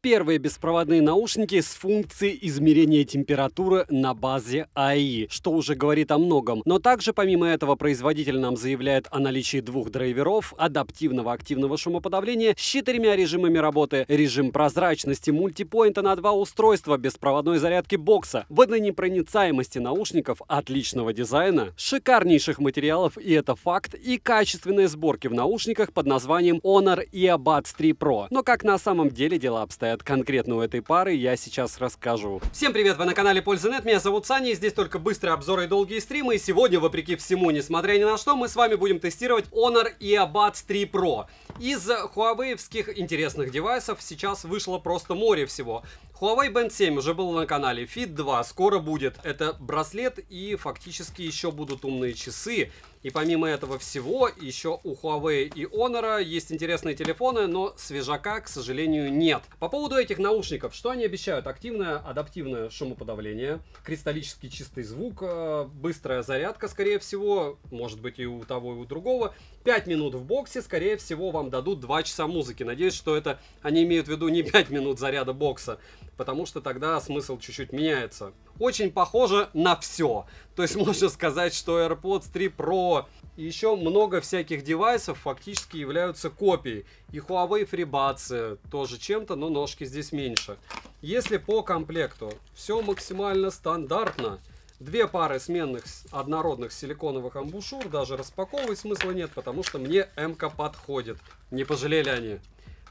Первые беспроводные наушники с функцией измерения температуры на базе АИ, что уже говорит о многом. Но также, помимо этого, производитель нам заявляет о наличии двух драйверов, адаптивного активного шумоподавления с 4 режимами работы, режим прозрачности, мультипоинта на 2 устройства, беспроводной зарядки бокса, водонепроницаемости наушников, отличного дизайна, шикарнейших материалов, и это факт, и качественной сборки в наушниках под названием Honor Earbuds 3 Pro. Но как на самом деле дела обстоят конкретно у этой пары, я сейчас расскажу. Всем привет, вы на канале Польза.нет, меня зовут Саня, и здесь только быстрые обзоры и долгие стримы, и сегодня, вопреки всему, несмотря ни на что, мы с вами будем тестировать Honor Earbuds 3 Pro. Из хуавеевских интересных девайсов сейчас вышло просто море всего. Huawei Band 7 уже был на канале, Fit 2 скоро будет. Это браслет, и фактически еще будут умные часы. И помимо этого всего, еще у Huawei и Honor есть интересные телефоны, но свежака, к сожалению, нет. По поводу этих наушников, что они обещают? Активное, адаптивное шумоподавление, кристаллический чистый звук, быстрая зарядка, скорее всего, может быть и у того, и у другого. 5 минут в боксе, скорее всего, вам дадут 2 часа музыки. Надеюсь, что это они имеют в виду не 5 минут заряда бокса, потому что тогда смысл чуть-чуть меняется. Очень похоже на все. То есть можно сказать, что AirPods 3 Pro и еще много всяких девайсов фактически являются копией. И Huawei FreeBuds тоже чем-то, но ножки здесь меньше. Если по комплекту все максимально стандартно, 2 пары сменных однородных силиконовых амбушюр, даже распаковывать смысла нет, потому что мне М-ка подходит. Не пожалели они.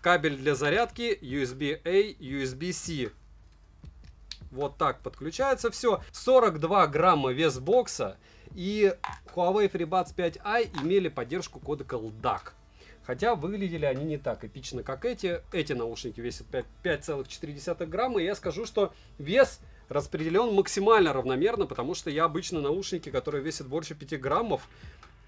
Кабель для зарядки USB-A, USB-C. Вот так подключается все. 42 грамма вес бокса. И Huawei FreeBuds 5i имели поддержку кодека LDAC. Хотя выглядели они не так эпично, как эти. Эти наушники весят 5,4 грамма. И я скажу, что вес распределен максимально равномерно, потому что я обычно наушники, которые весят больше 5 граммов,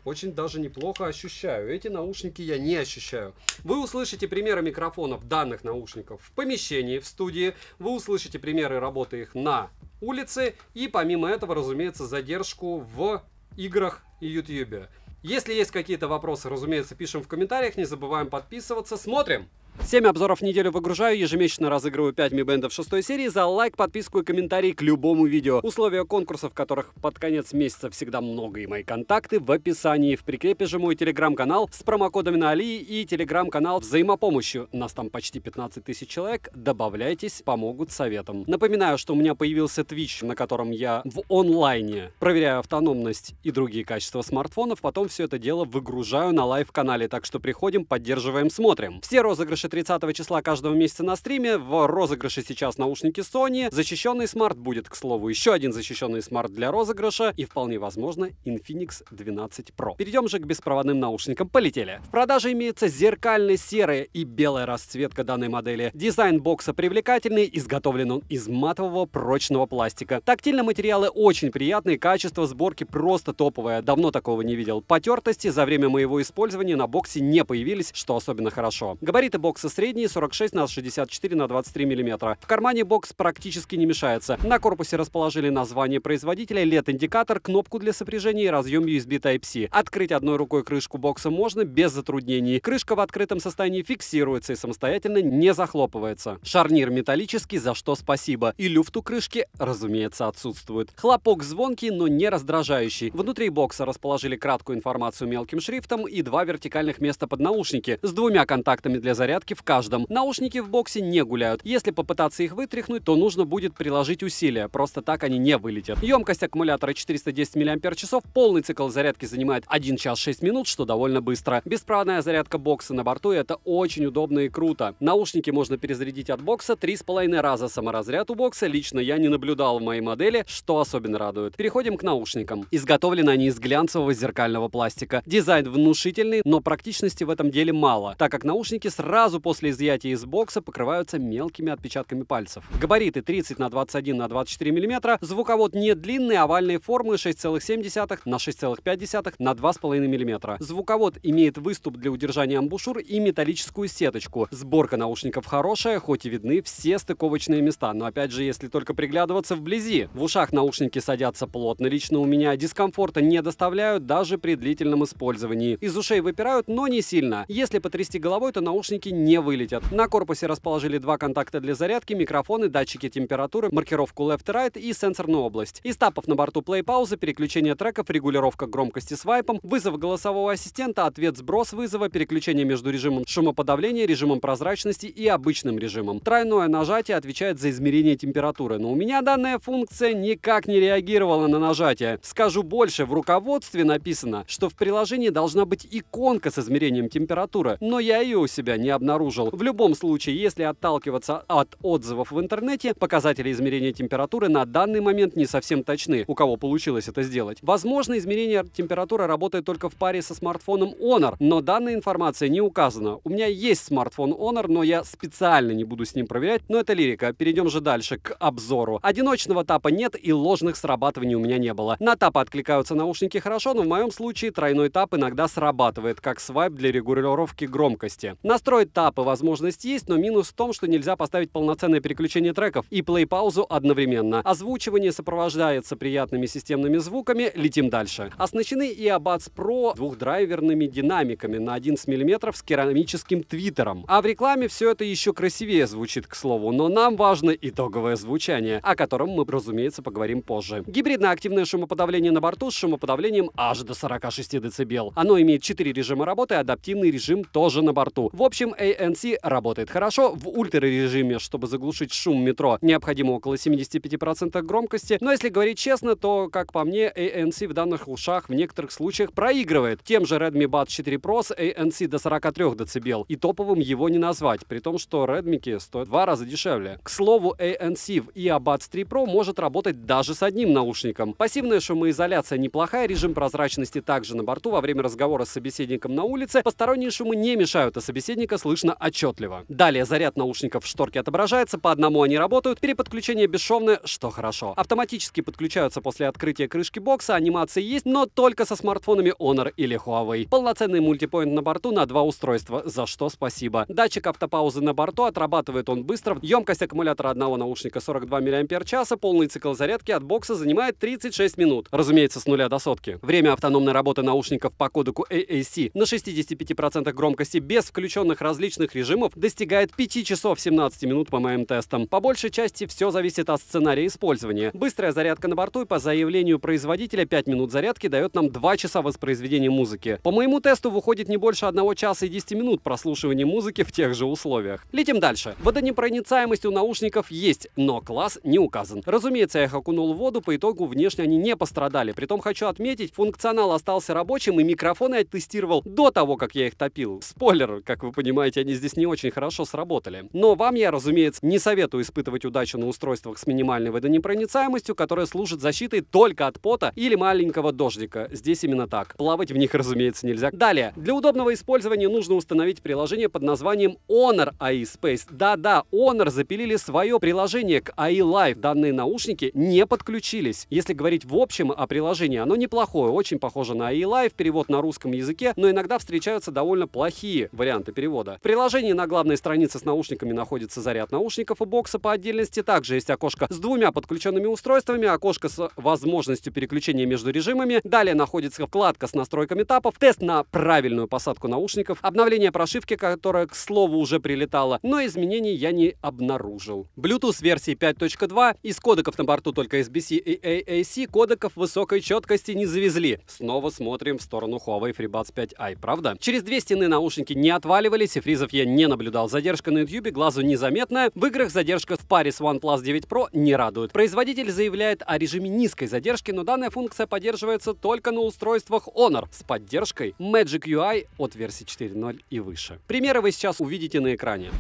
очень даже неплохо ощущаю. Эти наушники я не ощущаю. Вы услышите примеры микрофонов данных наушников в помещении, в студии. Вы услышите примеры работы их на улице. И помимо этого, разумеется, задержку в играх и YouTube. Если есть какие-то вопросы, разумеется, пишем в комментариях. Не забываем подписываться. Смотрим! 7 обзоров в неделю выгружаю, ежемесячно разыгрываю 5 Mi Band'ов 6 серии за лайк, подписку и комментарий к любому видео. Условия конкурсов, которых под конец месяца всегда много, и мои контакты в описании. В прикрепе же мой телеграм-канал с промокодами на Али и телеграм-канал взаимопомощью. Нас там почти 15 тысяч человек. Добавляйтесь, помогут советом. Напоминаю, что у меня появился Twitch, на котором я в онлайне проверяю автономность и другие качества смартфонов. Потом все это дело выгружаю на лайв-канале. Так что приходим, поддерживаем, смотрим. Все розыгрыши 30 числа каждого месяца на стриме. В розыгрыше сейчас наушники Sony. Защищенный смарт будет, к слову, еще один защищенный смарт для розыгрыша. И вполне возможно Infinix 12 Pro. Перейдем же к беспроводным наушникам. Полетели. В продаже имеется зеркально-серая и белая расцветка данной модели. Дизайн бокса привлекательный. Изготовлен он из матового прочного пластика. Тактильно материалы очень приятные. Качество сборки просто топовое. Давно такого не видел. Потертости за время моего использования на боксе не появились, что особенно хорошо. Габариты бокса средние, 46 на 64 на 23 мм. В кармане бокс практически не мешается. На корпусе расположили название производителя, LED-индикатор, кнопку для сопряжения и разъем USB Type-C. Открыть одной рукой крышку бокса можно без затруднений. Крышка в открытом состоянии фиксируется и самостоятельно не захлопывается. Шарнир металлический, за что спасибо. И люфт у крышки, разумеется, отсутствует. Хлопок звонкий, но не раздражающий. Внутри бокса расположили краткую информацию мелким шрифтом и 2 вертикальных места под наушники с 2 контактами для зарядки в каждом. Наушники в боксе не гуляют. Если попытаться их вытряхнуть, то нужно будет приложить усилия. Просто так они не вылетят. Емкость аккумулятора 410 мАч. Полный цикл зарядки занимает 1 час 6 минут, что довольно быстро. Беспроводная зарядка бокса на борту — это очень удобно и круто. Наушники можно перезарядить от бокса 3,5 раза. Саморазряд у бокса лично я не наблюдал в моей модели, что особенно радует. Переходим к наушникам. Изготовлены они из глянцевого зеркального пластика. Дизайн внушительный, но практичности в этом деле мало, так как наушники сразу после изъятия из бокса покрываются мелкими отпечатками пальцев. Габариты 30 на 21 на 24 мм, звуковод не длинный, овальной формы 6,7 на 6,5 на 2,5 мм. Звуковод имеет выступ для удержания амбушюр и металлическую сеточку. Сборка наушников хорошая, хоть и видны все стыковочные места, но опять же, если только приглядываться вблизи. В ушах наушники садятся плотно, лично у меня дискомфорта не доставляют даже при длительном использовании. Из ушей выпирают, но не сильно. Если потрясти головой, то наушники не не вылетят. На корпусе расположили два контакта для зарядки, микрофоны, датчики температуры, маркировку left и right и сенсорную область. Из тапов на борту плей-пауза, переключение треков, регулировка громкости свайпом, вызов голосового ассистента, ответ-сброс вызова, переключение между режимом шумоподавления, режимом прозрачности и обычным режимом. Тройное нажатие отвечает за измерение температуры, но у меня данная функция никак не реагировала на нажатие. Скажу больше, в руководстве написано, что в приложении должна быть иконка с измерением температуры, но я ее у себя не обнаружил. В любом случае, если отталкиваться от отзывов в интернете, показатели измерения температуры на данный момент не совсем точны, у кого получилось это сделать. Возможно, измерение температуры работает только в паре со смартфоном Honor, но данная информация не указана. У меня есть смартфон Honor, но я специально не буду с ним проверять, но это лирика. Перейдем же дальше к обзору. Одиночного тапа нет и ложных срабатываний у меня не было. На тапы откликаются наушники хорошо, но в моем случае тройной тап иногда срабатывает, как свайп для регулировки громкости. Настроить тапы возможность есть, но минус в том, что нельзя поставить полноценное переключение треков и плей-паузу одновременно. Озвучивание сопровождается приятными системными звуками. Летим дальше. Оснащены Earbuds Pro двухдрайверными динамиками на 11 мм с керамическим твиттером. А в рекламе все это еще красивее звучит, к слову, но нам важно итоговое звучание, о котором мы, разумеется, поговорим позже. Гибридное активное шумоподавление на борту с шумоподавлением аж до 46 дБ. Оно имеет 4 режима работы, адаптивный режим тоже на борту. В общем, ANC работает хорошо. В ультрарежиме, чтобы заглушить шум метро, необходимо около 75% громкости, но если говорить честно, то, как по мне, ANC в данных ушах в некоторых случаях проигрывает. Тем же Redmi Buds 4 Pro с ANC до 43 дБ, и топовым его не назвать, при том, что Redmi стоят в 2 раза дешевле. К слову, ANC в Earbuds 3 Pro может работать даже с одним наушником. Пассивная шумоизоляция неплохая, режим прозрачности также на борту. Во время разговора с собеседником на улице посторонние шумы не мешают, а собеседника слышно отчетливо. Далее заряд наушников в шторке отображается, по одному они работают, переподключение бесшовное, что хорошо. Автоматически подключаются после открытия крышки бокса, анимации есть, но только со смартфонами Honor или Huawei. Полноценный мультипоинт на борту на 2 устройства, за что спасибо. Датчик автопаузы на борту, отрабатывает он быстро. Емкость аккумулятора одного наушника 42 мАч, полный цикл зарядки от бокса занимает 36 минут. Разумеется, с нуля до сотки. Время автономной работы наушников по кодеку AAC на 65% громкости без включенных различных режимов достигает 5 часов 17 минут по моим тестам. По большей части все зависит от сценария использования. Быстрая зарядка на борту и по заявлению производителя 5 минут зарядки дает нам 2 часа воспроизведения музыки. По моему тесту выходит не больше 1 часа и 10 минут прослушивания музыки в тех же условиях. Летим дальше. Водонепроницаемость у наушников есть, но класс не указан. Разумеется, я их окунул в воду, по итогу внешне они не пострадали. Притом хочу отметить, функционал остался рабочим и микрофоны я тестировал до того, как я их топил. Спойлер, как вы понимаете, они здесь не очень хорошо сработали. Но вам я, разумеется, не советую испытывать удачу на устройствах с минимальной водонепроницаемостью, которая служит защитой только от пота или маленького дождика. Здесь именно так. Плавать в них, разумеется, нельзя. Далее. Для удобного использования нужно установить приложение под названием Honor AI Space. Да-да, Honor запилили свое приложение к AI Live. Данные наушники не подключились. Если говорить в общем о приложении, оно неплохое, очень похоже на AI Live, перевод на русском языке, но иногда встречаются довольно плохие варианты перевода. В приложении на главной странице с наушниками находится заряд наушников и бокса по отдельности. Также есть окошко с 2 подключенными устройствами, окошко с возможностью переключения между режимами. Далее находится вкладка с настройками тапов, тест на правильную посадку наушников, обновление прошивки, которая, к слову, уже прилетала, но изменений я не обнаружил. Bluetooth версии 5.2, из кодеков на борту только SBC и AAC, кодеков высокой четкости не завезли. Снова смотрим в сторону Huawei FreeBuds 5i, правда? Через 2 стены наушники не отваливались, и фризов я не наблюдал. Задержка на YouTube глазу незаметная. В играх задержка в паре с OnePlus 9 Pro не радует. Производитель заявляет о режиме низкой задержки, но данная функция поддерживается только на устройствах Honor с поддержкой Magic UI от версии 4.0 и выше. Примеры вы сейчас увидите на экране.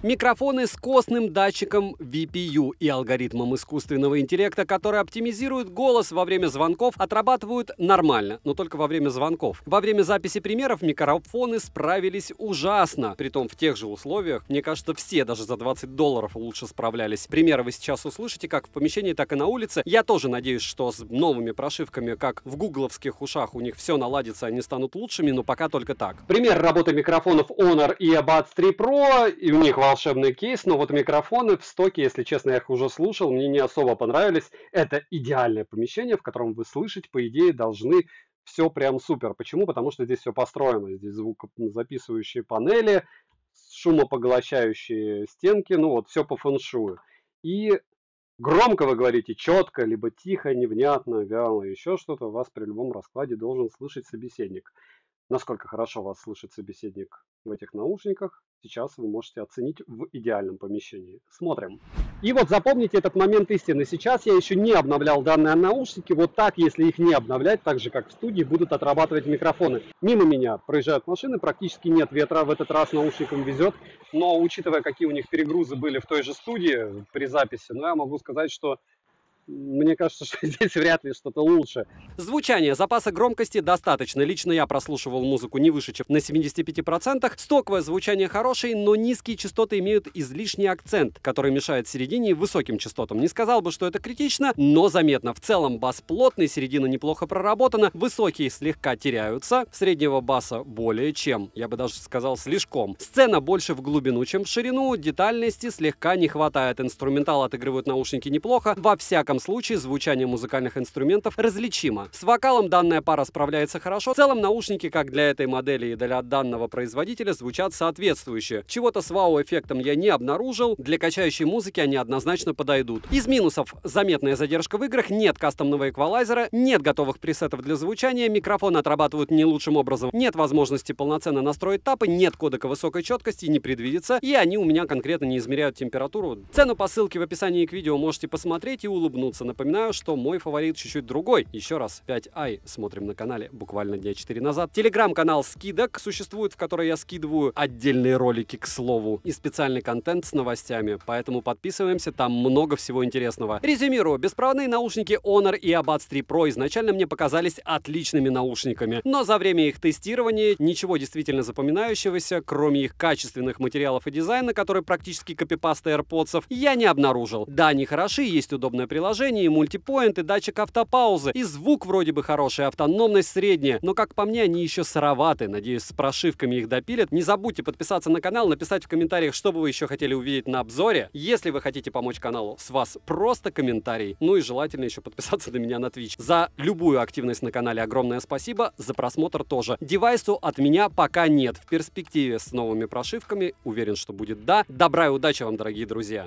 Микрофоны с костным датчиком VPU и алгоритмом искусственного интеллекта, который оптимизирует голос во время звонков, отрабатывают нормально, но только во время звонков. Во время записи примеров микрофоны справились ужасно. Притом в тех же условиях, мне кажется, все даже за $20 лучше справлялись. Примеры вы сейчас услышите как в помещении, так и на улице. Я тоже надеюсь, что с новыми прошивками, как в гугловских ушах, у них все наладится, они станут лучшими, но пока только так. Пример работы микрофонов Honor и Buds 3 Pro, и у них волшебный кейс, но вот микрофоны в стоке, если честно, я их уже слушал, мне не особо понравились. Это идеальное помещение, в котором вы слышать, по идее, должны все прям супер. Почему? Потому что здесь все построено. Здесь звукозаписывающие панели, шумопоглощающие стенки, ну вот все по фэншую. И громко вы говорите, четко, либо тихо, невнятно, вяло, еще что-то, вас при любом раскладе должен слышать собеседник. Насколько хорошо вас слышит собеседник в этих наушниках, сейчас вы можете оценить в идеальном помещении. Смотрим. И вот запомните этот момент истины. Сейчас я еще не обновлял данные наушники. Вот так, если их не обновлять, так же как в студии, будут отрабатывать микрофоны. Мимо меня проезжают машины, практически нет ветра. В этот раз наушникам везет. Но учитывая, какие у них перегрузы были в той же студии при записи, я могу сказать, что мне кажется, что здесь вряд ли что-то лучше. Звучание, запаса громкости достаточно. Лично я прослушивал музыку не выше, чем на 75%. Стоковое звучание хорошее, но низкие частоты имеют излишний акцент, который мешает середине и высоким частотам. Не сказал бы, что это критично, но заметно. В целом бас плотный, середина неплохо проработана, высокие слегка теряются, среднего баса более чем, я бы даже сказал, слишком. Сцена больше в глубину, чем в ширину, детальности слегка не хватает. Инструментал отыгрывают наушники неплохо. Во всяком случае, звучание музыкальных инструментов различимо. С вокалом данная пара справляется хорошо. В целом, наушники, как для этой модели и для данного производителя, звучат соответствующе. Чего-то с вау-эффектом я не обнаружил. Для качающей музыки они однозначно подойдут. Из минусов: заметная задержка в играх, нет кастомного эквалайзера, нет готовых пресетов для звучания, микрофоны отрабатывают не лучшим образом, нет возможности полноценно настроить тапы, нет кодека высокой четкости, не предвидится, и они у меня конкретно не измеряют температуру. Цену по ссылке в описании к видео можете посмотреть и улыбнуться. Напоминаю, что мой фаворит чуть-чуть другой. Еще раз, 5i смотрим на канале буквально дня 4 назад. Телеграм-канал скидок существует, в который я скидываю отдельные ролики, к слову, и специальный контент с новостями. Поэтому подписываемся, там много всего интересного. Резюмирую, беспроводные наушники Honor и Buds 3 Pro изначально мне показались отличными наушниками. Но за время их тестирования ничего действительно запоминающегося, кроме их качественных материалов и дизайна, который практически копипаста AirPods, я не обнаружил. Да, они хороши, есть удобное приложение, и мультипоинт, и датчик автопаузы, и звук вроде бы хороший, автономность средняя, но, как по мне, они еще сыроваты. Надеюсь, с прошивками их допилят. Не забудьте подписаться на канал, написать в комментариях, что бы вы еще хотели увидеть на обзоре. Если вы хотите помочь каналу, с вас просто комментарий. Ну и желательно еще подписаться на меня на Twitch. За любую активность на канале огромное спасибо, за просмотр тоже. Девайсу от меня пока нет. В перспективе с новыми прошивками, уверен, что будет да. Добра и удачи вам, дорогие друзья!